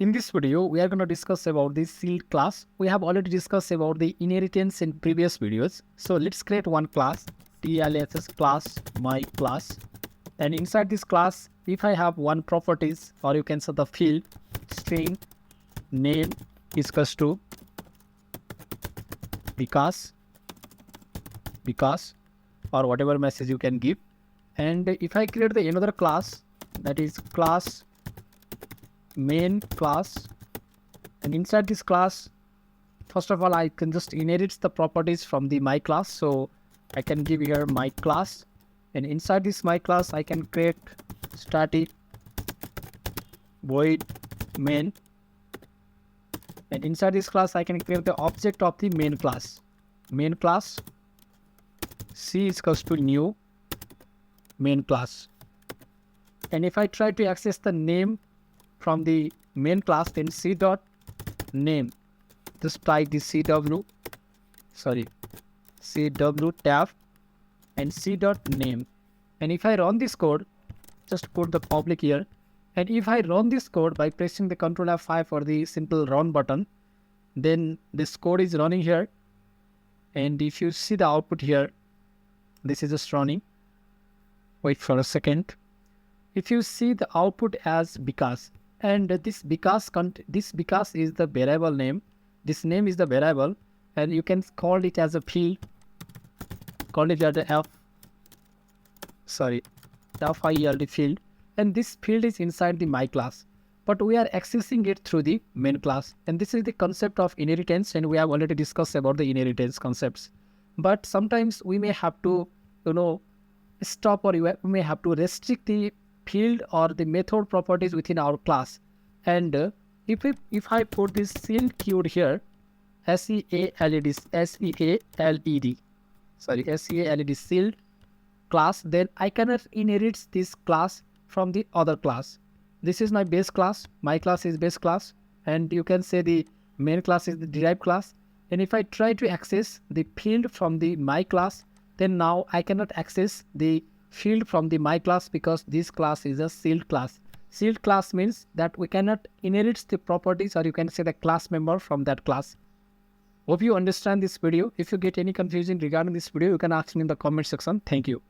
In this video, we are going to discuss about the sealed class. We have already discussed about the inheritance in previous videos. So let's create one class, TLSS class, my class. And inside this class, if I have one properties, or you can say the field, string name is equals to because, or whatever message you can give. And if I create the another class, that is class main class, and inside this class, first of all, I can just inherit the properties from the my class. So I can give here my class, and inside this my class I can create static void main, and inside this class I can create the object of the main class c is equals to new main class. And if I try to access the name from the main class, then c dot name, just type the cw tab and c dot name. And if I run this code, just put the public here, and if I run this code by pressing the Ctrl F5 or the simple run button, then this code is running here. And if you see the output here, this is just running. Wait for a second. If you see the output as because, and this because is the variable name, this name is the variable, and you can call it as a field, call it as a field, and this field is inside the my class, but we are accessing it through the main class. And this is the concept of inheritance, and we have already discussed about the inheritance concepts. But sometimes we may have to stop, or we may have to restrict the field or the method properties within our class. And if I put this sealed keyword here, sealed sealed class, then I cannot inherit this class from the other class. This is my base class, my class is base class, and you can say the main class is the derived class. And if I try to access the field from the my class, then now I cannot access the field from the my class, because this class is a sealed class. Sealed class means that we cannot inherit the properties, or you can say the class member from that class. Hope you understand this video. If you get any confusion regarding this video, you can ask me in the comment section. Thank you.